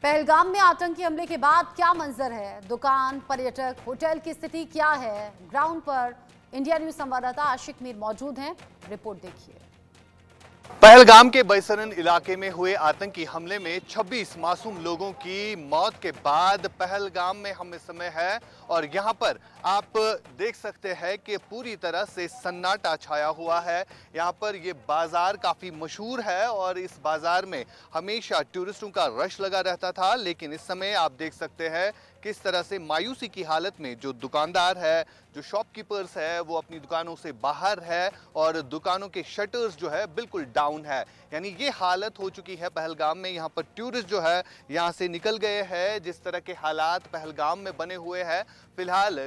पहलगाम में आतंकी हमले के बाद क्या मंजर है? दुकान, पर्यटक, होटल की स्थिति क्या है? ग्राउंड पर इंडिया न्यूज संवाददाता आशिक मीर मौजूद हैं। रिपोर्ट देखिए। पहलगाम के बैसरन इलाके में हुए आतंकी हमले में 26 मासूम लोगों की मौत के बाद पहलगाम में हम इस समय है और यहाँ पर आप देख सकते हैं कि पूरी तरह से सन्नाटा छाया हुआ है। यहाँ पर ये बाजार काफ़ी मशहूर है और इस बाजार में हमेशा टूरिस्टों का रश लगा रहता था, लेकिन इस समय आप देख सकते हैं किस तरह से मायूसी की हालत में जो दुकानदार है, जो शॉपकीपर्स है, वो अपनी दुकानों से बाहर है और दुकानों के शटर्स जो है बिल्कुल डाउन है। यानी ये हालत हो चुकी है पहलगाम में। यहाँ पर टूरिस्ट जो है यहाँ से निकल गए हैं। जिस तरह के हालात पहलगाम में बने हुए हैं, फिलहाल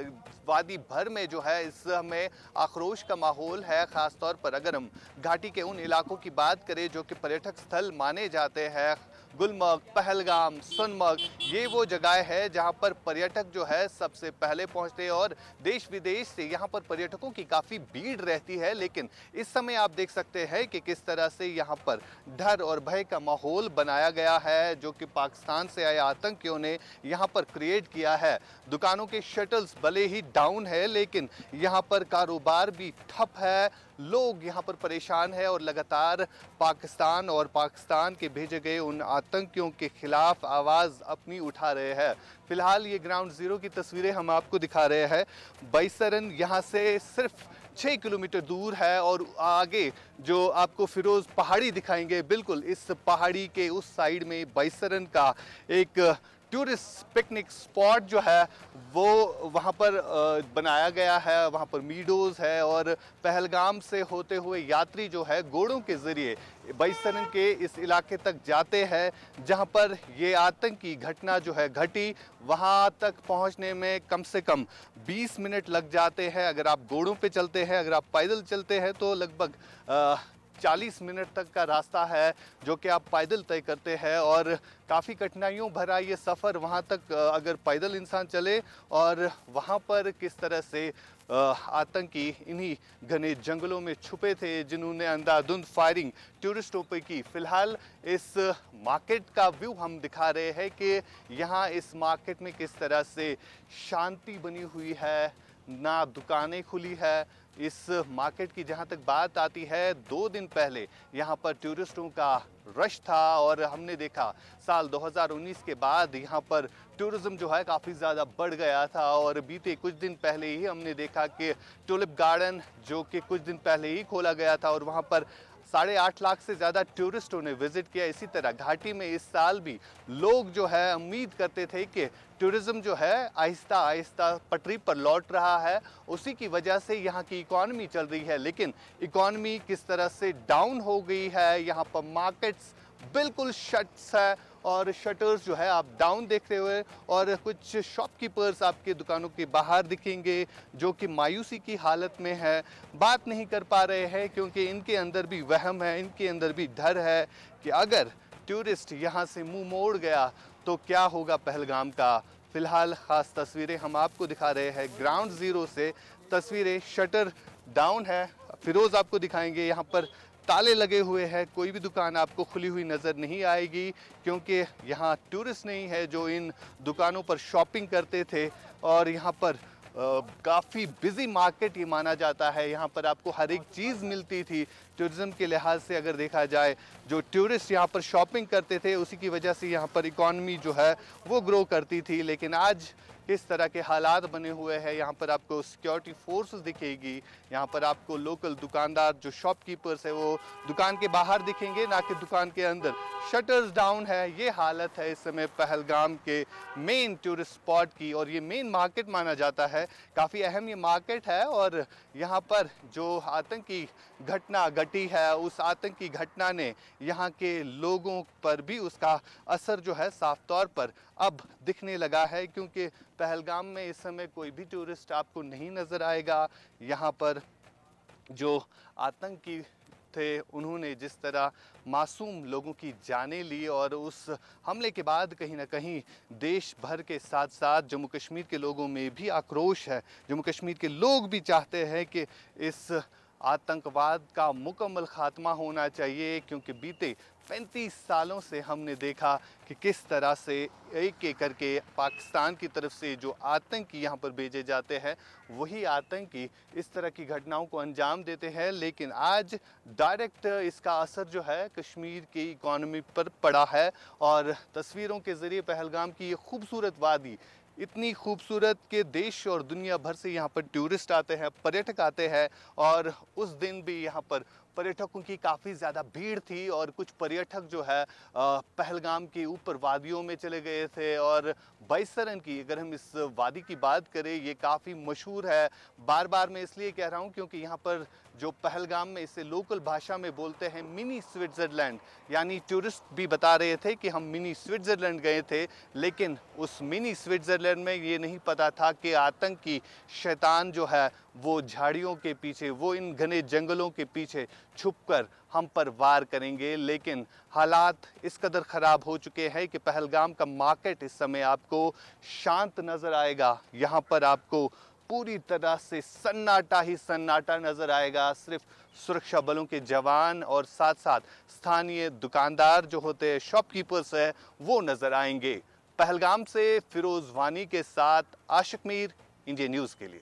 वादी भर में जो है इस समय आक्रोश का माहौल है। खास तौर पर अगर हम घाटी के उन इलाकों की बात करें जो कि पर्यटक स्थल माने जाते हैं, गुलमर्ग, पहलगाम, सोनमर्ग, ये वो जगह है जहां पर पर्यटक जो है सबसे पहले पहुंचते हैं और देश विदेश से यहां पर पर्यटकों की काफ़ी भीड़ रहती है। लेकिन इस समय आप देख सकते हैं कि किस तरह से यहां पर डर और भय का माहौल बनाया गया है, जो कि पाकिस्तान से आए आतंकियों ने यहां पर क्रिएट किया है। दुकानों के शटल्स भले ही डाउन है, लेकिन यहां पर कारोबार भी ठप है। लोग यहाँ पर परेशान है और लगातार पाकिस्तान और पाकिस्तान के भेजे गए उन आतंकियों के खिलाफ आवाज़ अपनी उठा रहे हैं। फिलहाल ये ग्राउंड ज़ीरो की तस्वीरें हम आपको दिखा रहे हैं। बैसरन यहाँ से सिर्फ 6 किलोमीटर दूर है और आगे जो आपको फिरोज़ पहाड़ी दिखाएंगे, बिल्कुल इस पहाड़ी के उस साइड में बैसरन का एक टूरिस्ट पिकनिक स्पॉट जो है वो वहाँ पर बनाया गया है। वहाँ पर मीडोज़ है और पहलगाम से होते हुए यात्री जो है घोड़ों के ज़रिए बैसरन के इस इलाके तक जाते हैं जहाँ पर ये आतंकी घटना जो है घटी। वहाँ तक पहुँचने में कम से कम 20 मिनट लग जाते हैं। अगर आप घोड़ों पे चलते हैं, अगर आप पैदल चलते हैं तो लगभग 40 मिनट तक का रास्ता है जो कि आप पैदल तय करते हैं और काफ़ी कठिनाइयों भरा ये सफ़र वहाँ तक अगर पैदल इंसान चले। और वहाँ पर किस तरह से आतंकी इन्हीं घने जंगलों में छुपे थे जिन्होंने अंधाधुंध फायरिंग टूरिस्टों पर की। फ़िलहाल इस मार्केट का व्यू हम दिखा रहे हैं कि यहाँ इस मार्केट में किस तरह से शांति बनी हुई है, ना दुकानें खुली है। इस मार्केट की जहाँ तक बात आती है, 2 दिन पहले यहाँ पर टूरिस्टों का रश था और हमने देखा साल 2019 के बाद यहाँ पर टूरिज़्म जो है काफ़ी ज़्यादा बढ़ गया था। और बीते कुछ दिन पहले ही हमने देखा कि टुलिप गार्डन जो कि कुछ दिन पहले ही खोला गया था और वहाँ पर 8.5 लाख से ज़्यादा टूरिस्टों ने विज़िट किया। इसी तरह घाटी में इस साल भी लोग जो है उम्मीद करते थे कि टूरिज़्म जो है आहिस्ता आहिस्ता पटरी पर लौट रहा है, उसी की वजह से यहाँ की इकॉनमी चल रही है। लेकिन इकॉनमी किस तरह से डाउन हो गई है, यहाँ पर मार्केट्स बिल्कुल शट्स है और शटर्स जो है आप डाउन देखते हुए और कुछ शॉपकीपर्स आपके दुकानों के बाहर दिखेंगे जो कि मायूसी की हालत में है, बात नहीं कर पा रहे हैं क्योंकि इनके अंदर भी वहम है, इनके अंदर भी डर है कि अगर टूरिस्ट यहाँ से मुंह मोड़ गया तो क्या होगा पहलगाम का। फिलहाल ख़ास तस्वीरें हम आपको दिखा रहे हैं ग्राउंड ज़ीरो से। तस्वीरें शटर डाउन है, फिरोज़ आपको दिखाएंगे। यहाँ पर ताले लगे हुए हैं, कोई भी दुकान आपको खुली हुई नज़र नहीं आएगी क्योंकि यहाँ टूरिस्ट नहीं है जो इन दुकानों पर शॉपिंग करते थे। और यहाँ पर काफ़ी बिजी मार्केट ये माना जाता है। यहाँ पर आपको हर एक चीज़ मिलती थी। टूरिज़्म के लिहाज से अगर देखा जाए, जो टूरिस्ट यहाँ पर शॉपिंग करते थे उसी की वजह से यहाँ पर इकॉनमी जो है वो ग्रो करती थी। लेकिन आज किस तरह के हालात बने हुए हैं, यहाँ पर आपको सिक्योरिटी फोर्सेस दिखेगी, यहाँ पर आपको लोकल दुकानदार जो शॉपकीपर्स है वो दुकान के बाहर दिखेंगे, ना कि दुकान के अंदर। शटर्स डाउन है, ये हालत है इस समय पहलगाम के मेन टूरिस्ट स्पॉट की। और ये मेन मार्केट माना जाता है, काफ़ी अहम ये मार्केट है। और यहाँ पर जो आतंकी घटना घटी है, उस आतंकी घटना ने यहाँ के लोगों पर भी उसका असर जो है साफ तौर पर अब दिखने लगा है क्योंकि पहलगाम में इस समय कोई भी टूरिस्ट आपको नहीं नज़र आएगा। यहाँ पर जो आतंकी थे उन्होंने जिस तरह मासूम लोगों की जानें ली और उस हमले के बाद कहीं ना कहीं देश भर के साथ साथ जम्मू कश्मीर के लोगों में भी आक्रोश है। जम्मू कश्मीर के लोग भी चाहते हैं कि इस आतंकवाद का मुकम्मल खात्मा होना चाहिए, क्योंकि बीते 35 सालों से हमने देखा कि किस तरह से एक एक करके पाकिस्तान की तरफ से जो आतंकी यहाँ पर भेजे जाते हैं, वही आतंकी इस तरह की घटनाओं को अंजाम देते हैं। लेकिन आज डायरेक्ट इसका असर जो है कश्मीर की इकॉनमी पर पड़ा है और तस्वीरों के ज़रिए पहलगाम की ये खूबसूरत वादी, इतनी खूबसूरत कि देश और दुनिया भर से यहाँ पर टूरिस्ट आते हैं, पर्यटक आते हैं। और उस दिन भी यहाँ पर पर्यटकों की काफ़ी ज़्यादा भीड़ थी और कुछ पर्यटक जो है पहलगाम के ऊपर वादियों में चले गए थे। और बैसरन की, अगर हम इस वादी की बात करें, ये काफ़ी मशहूर है। बार बार मैं इसलिए कह रहा हूँ क्योंकि यहाँ पर जो पहलगाम में इसे लोकल भाषा में बोलते हैं मिनी स्विट्ज़रलैंड, यानी टूरिस्ट भी बता रहे थे कि हम मिनी स्विट्ज़रलैंड गए थे, लेकिन उस मिनी स्विट्ज़रलैंड में ये नहीं पता था कि आतंकी शैतान जो है वो झाड़ियों के पीछे, वो इन घने जंगलों के पीछे छुपकर हम पर वार करेंगे। लेकिन हालात इस कदर ख़राब हो चुके हैं कि पहलगाम का मार्केट इस समय आपको शांत नज़र आएगा। यहाँ पर आपको पूरी तरह से सन्नाटा ही सन्नाटा नज़र आएगा। सिर्फ सुरक्षा बलों के जवान और साथ साथ स्थानीय दुकानदार जो होते हैं, शॉपकीपर्स हैं, वो नज़र आएंगे। पहलगाम से फिरोज़ वानी के साथ आशिक मीर, इंडिया न्यूज़ के लिए।